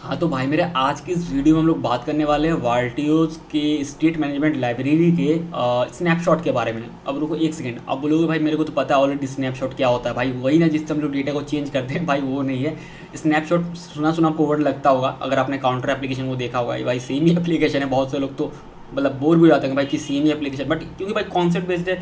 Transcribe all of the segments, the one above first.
हाँ तो भाई मेरे आज की इस वीडियो में हम लोग बात करने वाले हैं वाल्टियोज के स्टेट मैनेजमेंट लाइब्रेरी के स्नैपशॉट के बारे में। अब रुको एक सेकंड, अब बोलोगे भाई मेरे को तो पता है ऑलरेडी स्नैपशॉट क्या होता है। भाई वही ना जिससे हम लोग डेटा को चेंज करते हैं, भाई वो नहीं है स्नैपशॉट। सुना सुना आपको वर्ड लगता होगा अगर आपने काउंटर एप्लीकेशन को देखा होगा। भाई सेम ही एप्लीकेशन है, बहुत से लोग तो मतलब बोर भी हो जाते हैं भाई कि सेम ही एप्लीकेशन, बट क्योंकि भाई कॉन्सेप्ट बेस्ड है,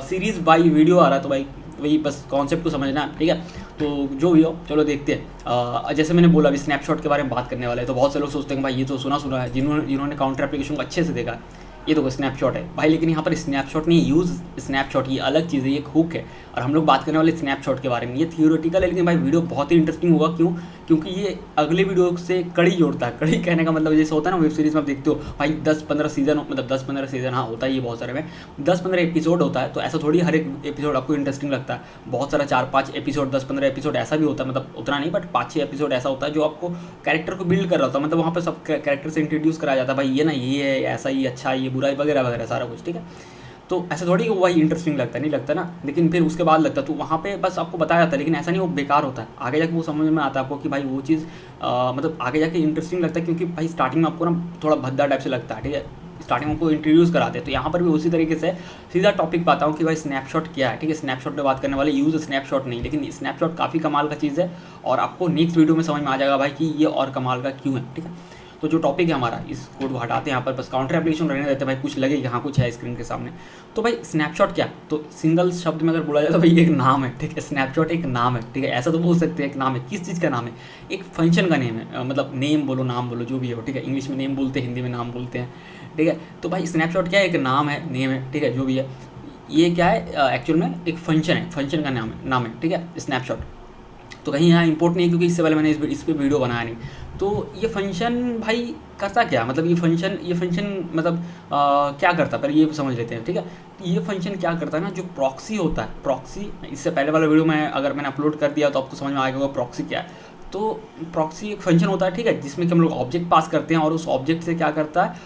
सीरीज़ बाई वीडियो आ रहा है तो भाई वही बस कॉन्सेप्ट को समझना है, ठीक है। तो जो भी हो चलो देखते हैं। जैसे मैंने बोला अभी स्नैपशॉट के बारे में बात करने वाला है, तो बहुत से लोग सोचते हैं भाई ये तो सुना सुना है, जिन्होंने काउंटर एप्लीकेशन को अच्छे से देखा है, ये तो स्नैपशॉट है भाई। लेकिन यहाँ पर स्नैपशॉट नहीं, यूज़ स्नैपशॉट ये अलग चीज़ है, ये एक हुक है। और हम लोग बात करने वाले स्नैपशॉट के बारे में। ये थियोरेटिकल है लेकिन भाई वीडियो बहुत ही इंटरेस्टिंग होगा। क्यों? क्योंकि ये अगले वीडियो से कड़ी जोड़ता है। कड़ी कहने का मतलब जैसे होता है ना वेब सीरीज़ में आप देखते हो भाई 10-15 सीजन, मतलब 10-15 सीजन, हाँ होता है ये बहुत सारे में 10-15 एपिसोड होता है। तो ऐसा थोड़ी हर एक एपिसोड आपको इंटरेस्टिंग लगता है। बहुत सारा 4-5 एपिसोड, 10-15 एपिसोड ऐसा भी होता है, मतलब उतना नहीं बट 5-6 एपिसोड ऐसा होता है जो आपको कैरेक्टर को बिल्ड कर रहा होता है। मतलब वहाँ पर सब कैरेक्टर से इंट्रोड्यूस कराया जाता है, भाई ये ना ये है, ऐसा ही अच्छा, ये बुरा वगैरह वगैरह सारा कुछ, ठीक है। तो ऐसा थोड़ी कि वही इंटरेस्टिंग लगता है, नहीं लगता ना, लेकिन फिर उसके बाद लगता है। तो वहाँ पे बस आपको बताया जाता है, लेकिन ऐसा नहीं वो बेकार होता है। आगे जाके वो समझ में आता है आपको कि भाई वो चीज़ मतलब आगे जाके इंटरेस्टिंग लगता है। क्योंकि भाई स्टार्टिंग में आपको ना थोड़ा भद्दा टाइप से लगता है, ठीक है। स्टार्टिंग में आपको इंट्रोड्यूस कराते हैं, तो यहाँ पर भी उसी तरीके से सीधा टॉपिक पाता हूँ कि भाई स्नैपशॉट क्या है, ठीक है। स्नैपशॉट पे बात करने वाले, यूज़ स्नैपशॉट नहीं, लेकिन स्नैपशॉट काफ़ी कमाल का चीज़ है और आपको नेक्स्ट वीडियो में समझ में आ जाएगा भाई कि ये और कमाल का क्यों है, ठीक है। तो जो टॉपिक है हमारा, इस कोड को हटाते हैं यहाँ पर, बस काउंटर एप्लीकेशन रहने देते हैं भाई। कुछ लगे कि हाँ कुछ है स्क्रीन के सामने। तो भाई स्नैपशॉट क्या, तो सिंगल शब्द में अगर बोला जाए तो भाई एक नाम है, ठीक है। स्नैपशॉट एक नाम है, ठीक है। ऐसा तो बोल सकते हैं एक नाम है। किस चीज़ का नाम है? एक फंक्शन का नेम है, मतलब नेम बोलो नाम बोलो जो भी हो, ठीक है। इंग्लिश में नेम बोलते हैं, हिंदी में नाम बोलते हैं, ठीक है। तो भाई स्नैपशॉट क्या है? एक नाम है, नेम है, ठीक है, जो भी है। ये क्या है एक्चुअल में? एक फंक्शन है, फंक्शन का नाम है, ठीक है, स्नैपशॉट। तो कहीं यहाँ इंपोर्ट नहीं है क्योंकि इससे पहले मैंने इस पर वीडियो बनाया नहीं। तो ये फंक्शन भाई करता क्या, मतलब ये फंक्शन मतलब क्या करता है पहले ये समझ लेते हैं, ठीक है। ये फंक्शन क्या करता है ना, जो प्रॉक्सी होता है, प्रॉक्सी, इससे पहले वाला वीडियो में अगर मैंने अपलोड कर दिया तो आपको समझ में आ गया प्रॉक्सी क्या है। तो प्रॉक्सी एक फंक्शन होता है, ठीक है, जिसमें कि हम लोग ऑब्जेक्ट पास करते हैं और उस ऑब्जेक्ट से क्या करता है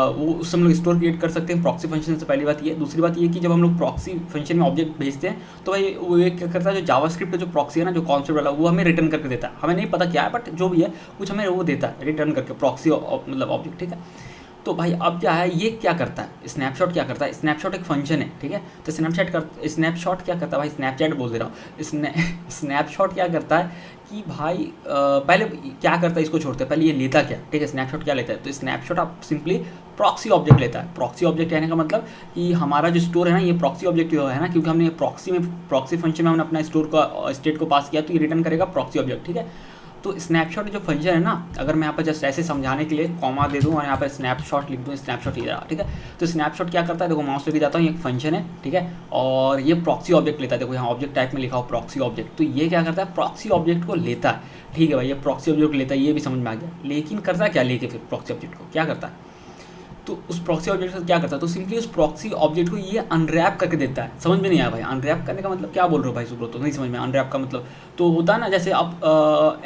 वो उससे हम लोग स्टोर क्रिएट कर सकते हैं प्रॉक्सी फंक्शन से। पहली बात ये। दूसरी बात ये कि जब हम लोग प्रॉक्सी फंक्शन में ऑब्जेक्ट भेजते हैं तो भाई वो ये क्या करता है, जो जावास्क्रिप्ट का जो प्रॉक्सी है ना, जो कॉन्सेप्ट वाला, वो हमें रिटर्न करके देता है। हमें नहीं पता क्या है बट जो भी है कुछ हमें वो देता है रिटर्न करके, प्रॉक्सी मतलब ऑब्जेक्ट, ठीक है। तो भाई अब क्या है, ये क्या करता है स्नैपशॉट, क्या करता है? स्नैपशॉट एक फंक्शन है, ठीक है। तो स्नैपशॉट क्या करता है भाई, स्नैपचैट बोल दे रहा हूँ। स्नैपशॉट क्या करता है कि भाई पहले क्या करता है इसको छोड़ते हैं, पहले ये लेता क्या, ठीक है। स्नैपशॉट क्या लेता है? तो स्नैपशॉट आप सिंपली प्रॉक्सी ऑब्जेक्ट लेता है। प्रॉक्सी ऑब्जेक्ट कहने का मतलब कि हमारा जो स्टोर है ना, ये प्रॉक्सी ऑब्जेक्ट है ना, क्योंकि हमने प्रॉक्सी फंक्शन में हमने अपना स्टोर का स्टेट को पास किया, तो ये रिटर्न करेगा प्रॉक्सी ऑब्जेक्ट, ठीक है। तो स्नैपशॉट जो फंक्शन है ना, अगर मैं यहाँ पर जस्ट ऐसे समझाने के लिए कॉमा दे दूँ और यहाँ पर स्नैपशॉट लिख दूँ, स्नैपशॉट ही रहा, ठीक है। तो स्नैपशॉट क्या करता है, देखो माउस लेके जाता हूँ, ये एक फंक्शन है, ठीक है। और ये प्रॉक्सी ऑब्जेक्ट लेता है, देखो यहाँ ऑब्जेक्ट टाइप में लिखा हो प्रॉक्सी ऑब्जेक्ट। तो ये क्या करता है, प्रॉक्सी ऑब्जेक्ट को लेता है, ठीक है भाई। ये प्रॉक्सी ऑब्जेक्ट लेता है, ये भी समझ में आ गया। लेकिन करता क्या लेके, फिर प्रॉक्सी ऑब्जेक्ट को क्या करता है, तो उस प्रॉक्सी ऑब्जेक्ट से क्या करता है, तो सिंपली उस प्रॉक्सी ऑब्जेक्ट को ये अनरैप करके देता है। समझ में नहीं आया भाई, अनरैप करने का मतलब क्या बोल रहे हो भाई सुब्रो, तो नहीं समझ में। अनरैप का मतलब तो होता है ना, जैसे आप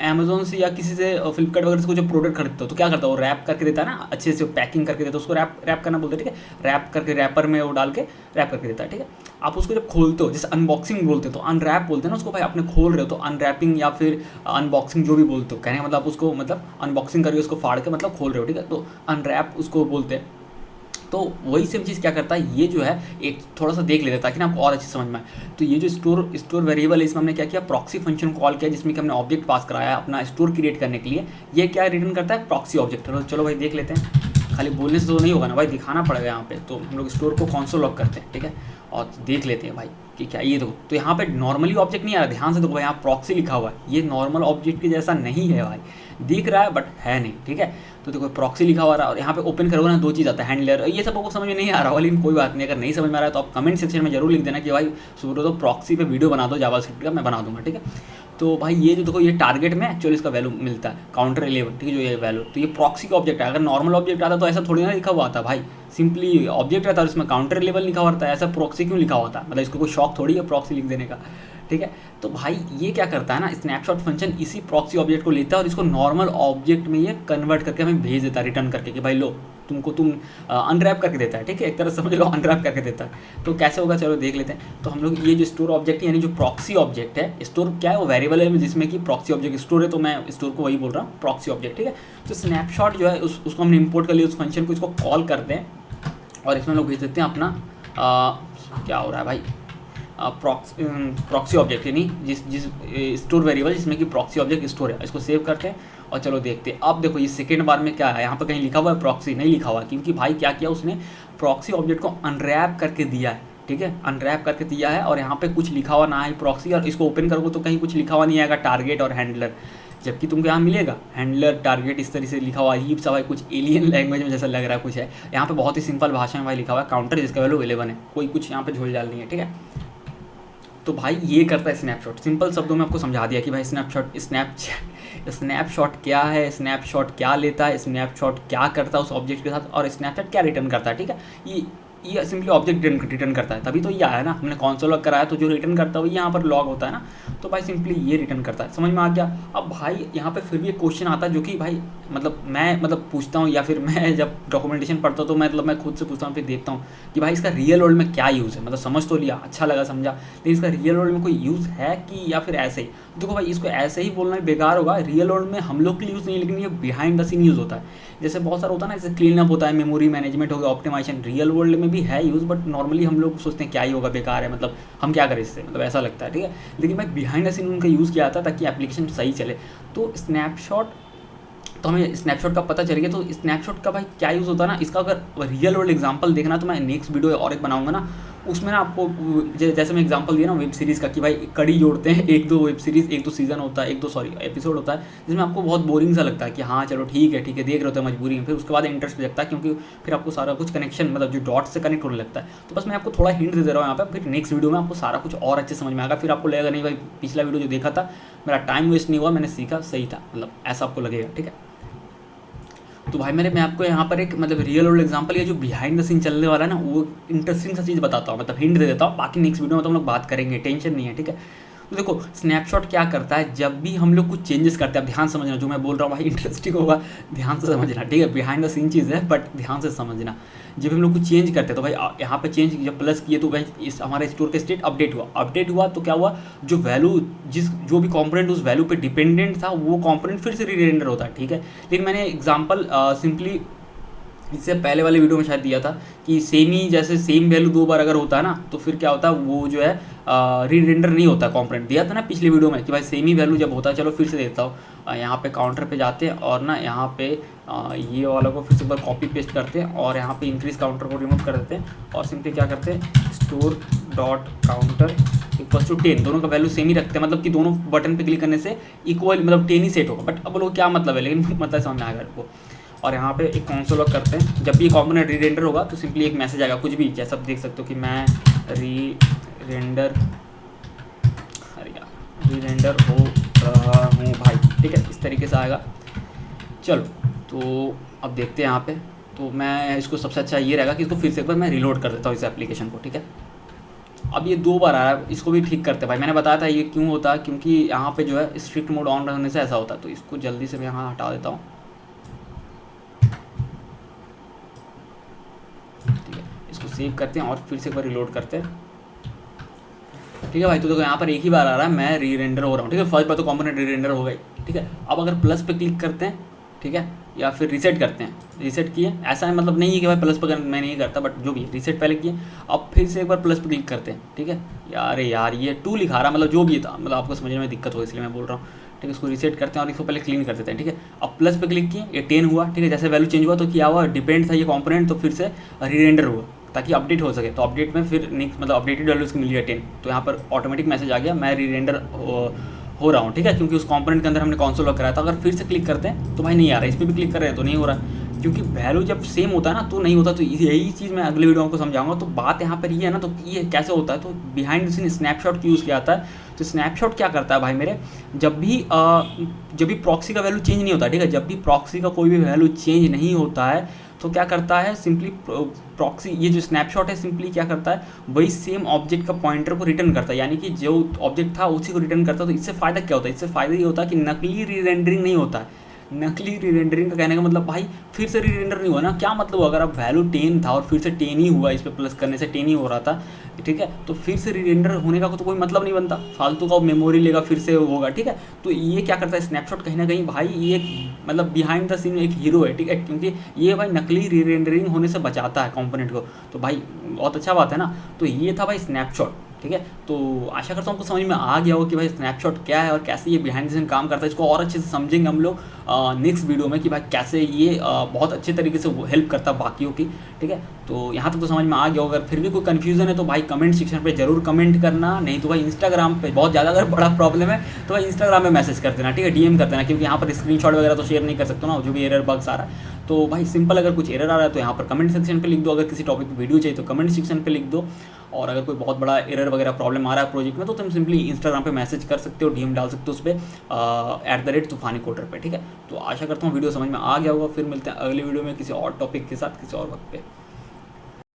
अमेजोन से या किसी से फ्लिपकार्ट वगैरह से कोई जो प्रोडक्ट खरीदते हो तो क्या करता है, वो रैप करके देता है ना, अच्छे से पैकिंग करके देता है, उसको रैप करना बोलते हैं, ठीक है। रैप करके रैपर में वो डाल के रैप करके देता है, ठीक है। आप उसको जब खोलते हो, जैसे अनबॉक्सिंग बोलते हो तो अनरैप बोलते हैं ना उसको भाई। आपने खोल रहे हो तो अनरैपिंग या फिर अनबॉक्सिंग जो भी बोलते हो, कहने का मतलब आप उसको मतलब अनबॉक्सिंग करके उसको फाड़ के मतलब खोल रहे हो, ठीक है। तो अनरैप उसको बोलते हैं। तो वही सेम चीज़ क्या करता है, ये जो है एक थोड़ा सा देख लेते हैं ताकि ना आपको और अच्छी समझ में आए। तो ये जो स्टोर वेरिएबल है, इसमें हमने क्या किया, प्रॉक्सी फंक्शन कॉल किया, जिसमें कि हमने ऑब्जेक्ट पास कराया अपना स्टोर क्रिएट करने के लिए। ये क्या रिटर्न करता है, प्रॉक्सी ऑब्जेक्ट। चलो भाई देख लेते हैं। खाली बोलने से तो नहीं होगा ना भाई, दिखाना पड़ेगा यहाँ पे। तो हम लोग स्टोर को कंसोल लॉग करते हैं, ठीक है, और देख लेते हैं भाई कि क्या। ये देखो, तो यहाँ पे नॉर्मली ऑब्जेक्ट नहीं आ रहा, ध्यान से देखो भाई, यहाँ प्रॉक्सी लिखा हुआ है। ये नॉर्मल ऑब्जेक्ट के जैसा नहीं है भाई, दिख रहा है बट है नहीं, ठीक है। तो देखो प्रॉक्सी लिखा हुआ रहा और यहाँ पे ओपन करोगे ना, दो चीज़ आता है, हैंडलर। ये सब आपको समझ में नहीं आ रहा, लेकिन कोई बात नहीं। अगर नहीं समझ में आ रहा है तो आप कमेंट सेक्शन में जरूर लिख देना कि भाई सुब्रो तो प्रॉक्सी पे वीडियो बना दो जावास्क्रिप्ट का, मैं बना दूंगा, ठीक है। तो भाई ये जो देखो, ये टारगेट में एक्चुअली इसका वैल्यू मिलता है काउंटर 11, ठीक है, जो ये वैल्यू। तो ये प्रॉक्सी का ऑब्जेक्ट है। अगर नॉर्मल ऑब्जेक्ट आता तो ऐसा थोड़ी ना लिखा हुआ आता भाई, सिंपली ऑब्जेक्ट रहता है और इसमें काउंटर लेवल लिखा हुआ रहता है। ऐसा प्रॉक्सी क्यों लिखा हुआ था, मतलब इसको कोई शौक थोड़ी है प्रॉक्सी लिख देने का, ठीक है। तो भाई ये क्या करता है ना, स्नैपशॉट फंक्शन इसी प्रॉक्सी ऑब्जेक्ट को लेता है और इसको नॉर्मल ऑब्जेक्ट में ये कन्वर्ट करके हमें भेज देता है रिटर्न करके कि भाई लो तुम अनरैप करके देता है, ठीक है, एक तरह से समझ लो अनरैप करके देता है। तो कैसे होगा चलो देख लेते हैं। तो हम लोग ये जो स्टोर ऑब्जेक्ट है यानी जो प्रॉक्सी ऑब्जेक्ट है, स्टोर क्या है वो वेरिएबल है जिसमें कि प्रॉक्सी ऑब्जेक्ट स्टोर है, तो मैं स्टोर को वही बोल रहा हूँ प्रॉक्सी ऑब्जेक्ट, ठीक है। तो स्नैपशॉट जो है उसको हमने इंपोर्ट कर लिया, उस फंक्शन को इसको कॉल करते हैं और इसमें लोग भेज देते हैं अपना क्या हो रहा है भाई, प्रॉक्सी ऑब्जेक्ट यानी जिस स्टोर वेरिएबल जिसमें कि प्रॉक्सी ऑब्जेक्ट स्टोर है, इसको सेव करते हैं और चलो देखते हैं। अब देखो ये सेकेंड बार में क्या है, यहाँ पे कहीं लिखा हुआ है प्रॉक्सी, नहीं लिखा हुआ, क्योंकि भाई क्या किया उसने प्रॉक्सी ऑब्जेक्ट को अनरैप करके दिया है, ठीक है, अनरैप करके दिया है और यहाँ पे कुछ लिखा हुआ ना है प्रॉक्सी, और इसको ओपन करोगे तो कहीं कुछ लिखा हुआ नहीं आएगा टारगेट और हैंडलर, जबकि तुमको यहाँ मिलेगा हैंडलर टारगेट इस तरह से लिखा हुआ अजीब सा भाई, कुछ एलियन लैंग्वेज में जैसा लग रहा है कुछ है। यहाँ पे बहुत ही सिंपल भाषा में भाई लिखा हुआ है काउंटर जिसका वैल्यू 11 है, कोई कुछ यहाँ पे झोल झाल नहीं है, ठीक है। तो भाई ये करता है स्नैपशॉट, सिंपल शब्दों में आपको समझा दिया कि भाई स्नैपशॉट क्या है, स्नैपशॉट क्या लेता है, स्नैपशॉट क्या करता है उस ऑब्जेक्ट के साथ, और स्नैपशॉट क्या रिटर्न करता है, ठीक है। ये सिंपली ऑब्जेक्ट रिटर्न करता है, तभी तो ये आया ना, हमने कॉन्सोल लॉग कराया तो जो रिटर्न करता है वो यहाँ पर लॉग होता है ना, तो भाई सिंपली ये रिटर्न करता है, समझ में आ गया। अब भाई यहाँ पे फिर भी एक क्वेश्चन आता है जो कि भाई मैं पूछता हूँ, या फिर मैं जब डॉक्यूमेंटेशन पढ़ता हूँ तो मैं खुद से पूछता हूँ, फिर देखता हूँ कि भाई इसका रियल वर्ल्ड में क्या यूज़ है, समझ तो लिया, अच्छा लगा समझा, लेकिन इसका रियल वर्ल्ड में कोई यूज़ है कि या फिर ऐसे ही। देखो भाई इसको ऐसे ही बोलना बेकार होगा, रियल वर्ल्ड में हम लोग के लिए यूज़ नहीं, लेकिन ये बिहाइंड द सीन यूज़ होता है। जैसे बहुत सारा होता है ना, जैसे क्लीन अप होता है, मेमोरी मैनेजमेंट हो गया, ऑप्टिमाइजेशन, रियल वर्ल्ड में भी है यूज़, बट नॉर्मली हम लोग सोचते हैं क्या ही होगा, बेकार है, हम क्या करें इससे, ऐसा लगता है, ठीक है। लेकिन भाई बिहाइंड द सीन उनका यूज़ किया जाता है ताकि एप्लीकेशन सही चले। तो स्नैपशॉट, तो हमें स्नैपशॉट का पता चल गया। तो स्नैपशॉट का भाई क्या यूज़ होता है ना, इसका अगर रियल वर्ल्ड एग्जांपल देखना तो मैं नेक्स्ट वीडियो और एक बनाऊंगा ना, उसमें ना आपको जैसे मैं एग्जांपल दिया ना वेब सीरीज़ का कि भाई कड़ी जोड़ते हैं, एक दो वेब सीरीज़, एक दो सीज़न होता है, एपिसोड होता है, जिसमें आपको बहुत बोरिंग सा लगता है कि हाँ चलो ठीक है देख रहे होते हैं मजबूरी में, फिर उसके बाद इंटरेस्ट लगता है क्योंकि फिर आपको सारा कुछ कनेक्शन जो डॉट्स से कनेक्ट होने लगता है। तो बस मैं आपको थोड़ा हिंट दे रहा हूँ यहाँ पर, फिर नेक्स्ट वीडियो में आपको सारा कुछ और अच्छे समझ में आएगा, फिर आपको लगेगा नहीं भाई पिछला वीडियो जो देखा था मेरा टाइम वेस्ट नहीं हुआ, मैंने सीखा सही था, ऐसा आपको लगेगा, ठीक है। तो भाई मैं आपको यहाँ पर एक रियल वर्ल्ड एग्जांपल, ये जो बिहाइंड द सीन चलने वाला है ना, वो इंटरेस्टिंग सा चीज़ बताता हूँ, हिंट दे देता हूँ, बाकी नेक्स्ट वीडियो में तो हम लोग बात करेंगे, टेंशन नहीं है, ठीक है। तो देखो स्नैपशॉट क्या करता है, जब भी हम लोग कुछ चेंजेस करते हैं, ध्यान समझना जो मैं बोल रहा हूँ भाई इंटरेस्टिंग होगा, ध्यान से समझना, ठीक है, बिहाइंड द सीन चीज़ है बट ध्यान से समझना। जब हम लोग कुछ चेंज करते हैं तो भाई यहाँ पे चेंज जब प्लस किए तो भाई इस हमारे स्टोर का स्टेट अपडेट हुआ तो क्या हुआ, जो वैल्यू जो भी कंपोनेंट उस वैल्यू पे डिपेंडेंट था वो कंपोनेंट फिर से रीरेंडर होता है, ठीक है। लेकिन मैंने एग्जांपल सिंपली इससे पहले वाले वीडियो में शायद दिया था कि सेम वैल्यू 2 बार अगर होता है ना तो फिर क्या होता है, वो जो है रीरेंडर नहीं होता कंपोनेंट, दिया था ना पिछले वीडियो में कि भाई सेम ही वैल्यू जब होता है। चलो फिर से देता हूँ, यहाँ पे काउंटर पे जाते हैं और ना यहाँ पे ये वाला को फिर से बार कॉपी पेस्ट करते हैं और यहाँ पे इंक्रीज काउंटर को रिमूव कर देते हैं और सिंपली क्या करते हैं, store dot counter equal to 10, दोनों का वैल्यू सेम ही रखते हैं, कि दोनों बटन पे क्लिक करने से इक्वल 10 ही सेट होगा। बट अब लोग क्या मतलब है, लेकिन समझ में आएगा आपको। और यहाँ पे एक कंसोल लॉग करते हैं, जब भी ये कंपोनेंट रीरेंडर होगा तो सिंपली एक मैसेज आएगा, कुछ भी जैसा आप देख सकते हो कि मैं रीरेंडर हो रहा हूँ भाई, ठीक है, इस तरीके से आएगा। चलो तो अब देखते हैं यहाँ पे, तो मैं इसको सबसे अच्छा ये रहेगा कि इसको फिर से एक बार मैं रिलोड कर देता हूँ इस एप्लीकेशन को, ठीक है। अब ये 2 बार आ रहा है, इसको भी ठीक करते हैं भाई, मैंने बताया था ये क्यों होता है, क्योंकि यहाँ पे जो है स्ट्रिक्ट मोड ऑन रहने से ऐसा होता है। तो इसको जल्दी से मैं यहाँ हटा देता हूँ, ठीक है, इसको सेव करते हैं और फिर से एक बार रिलोड करते हैं, ठीक है भाई। तो देखो यहाँ पर एक ही बार आ रहा है मैं रीरेंडर हो रहा हूँ, ठीक है, फर्स्ट बार तो कंपोनेंट रीरेंडर हो गई, ठीक है। अब अगर प्लस पे क्लिक करते हैं, ठीक है, या फिर रीसेट करते हैं, रीसेट किए, ऐसा है नहीं है कि भाई प्लस पर मैं नहीं करता, बट जो भी रीसेट पहले किए, अब फिर से एक बार प्लस पे क्लिक करते हैं, ठीक है। यार ये 2 लिखा रहा, जो भी था, आपको समझने में दिक्कत हो इसलिए मैं बोल रहा हूँ, ठीक है। इसको रीसेट करते हैं और इसको पहले क्लीन कर देते हैं, ठीक है। अब प्लस पे क्लिक किए, ये 10 हुआ, ठीक है, जैसे वैल्यू चेंज हुआ तो क्या हुआ, डिपेंड था ये कंपोनेंट, तो फिर से रीरेंडर हुआ ताकि अपडेट हो सके। तो अपडेट में फिर नेक्स्ट अपडेटेड वैल्यू उसकी मिल गया 10, तो यहाँ पर ऑटोमेटिक मैसेज आ गया मैं रीरेंडर हो रहा हूँ, ठीक है, क्योंकि उस कंपोनेंट के अंदर हमने कंसोल लॉग कराया था। अगर फिर से क्लिक करते हैं तो भाई नहीं आ रहा है, इस पर भी क्लिक कर रहे हैं तो नहीं हो रहा, क्योंकि वैल्यू जब सेम होता है ना तो नहीं होता। तो यही चीज़ मैं अगले वीडियो में आपको समझाऊंगा। तो बात यहाँ पर ये है ना, तो ये कैसे होता है, तो behind the scene snapshot use किया जाता है। तो स्नैपशॉट क्या करता है भाई मेरे, जब भी प्रॉक्सी का वैल्यू चेंज नहीं होता, ठीक है, जब भी प्रॉक्सी का कोई भी वैल्यू चेंज नहीं होता है तो क्या करता है, सिंपली प्रॉक्सी ये जो स्नैपशॉट है सिंपली क्या करता है, वही सेम ऑब्जेक्ट का पॉइंटर को रिटर्न करता है, यानी कि जो ऑब्जेक्ट था उसी को रिटर्न करता है। तो इससे फ़ायदा क्या होता है, इससे फ़ायदा ये होता है कि नकली रीरेंडरिंग नहीं होता है, नकली रीरेंडरिंग का कहने का मतलब भाई फिर से रीरेंडर नहीं हुआ ना, क्या मतलब अगर आप वैल्यू 10 था और फिर से 10 ही हुआ, इस पर प्लस करने से 10 ही हो रहा था, ठीक है, तो फिर से रीरेंडर होने का तो कोई मतलब नहीं बनता, फालतू का मेमोरी लेगा फिर से होगा, ठीक है। तो ये क्या करता है स्नैपशॉट, कहीं ना कहीं भाई ये मतलब बिहाइंड द सीन एक हीरो है, ठीक है, क्योंकि ये भाई नकली रीरेंडरिंग होने से बचाता है कंपोनेंट को, तो भाई बहुत अच्छा बात है ना। तो ये था भाई स्नैपशॉट, ठीक है। तो आशा करता हूँ आपको समझ में आ गया हो कि भाई स्नैपशॉट क्या है और कैसे ये बिहाइंड द सीन काम करता है। इसको और अच्छे से समझेंगे हम लोग नेक्स्ट वीडियो में कि भाई कैसे ये बहुत अच्छे तरीके से हेल्प करता है बाकियों की, ठीक है। तो यहाँ तक तो समझ में आ गया हो। अगर फिर भी कोई कन्फ्यूजन है तो भाई कमेंट सेक्शन पे जरूर कमेंट करना, नहीं तो भाई इंस्टाग्राम पे बहुत ज़्यादा अगर बड़ा प्रॉब्लम है तो भाई इंस्टाग्राम में मैसेज कर देना, ठीक है, डीएम कर देना, क्योंकि यहाँ पर स्क्रीनशॉट वगैरह तो शेयर नहीं कर सकते ना, जो भी एरर बग्स आ रहा है। तो भाई सिंपल, अगर कुछ एरर आ रहा है तो यहाँ पर कमेंट सेक्शन पे लिख दो, अगर किसी टॉपिक पे वीडियो चाहिए तो कमेंट सेक्शन पे लिख दो, और अगर कोई बहुत बड़ा एरर वगैरह प्रॉब्लम आ रहा है प्रोजेक्ट में तो तुम सिंपली इंस्टाग्राम पे मैसेज कर सकते हो, डीएम डाल सकते हो उस पर @तूफानी कोडर पे, ठीक है। तो आशा करता हूँ वीडियो समझ में आ गया होगा। फिर मिलते हैं अगले वीडियो में किसी और टॉपिक के साथ किसी और वक्त पे।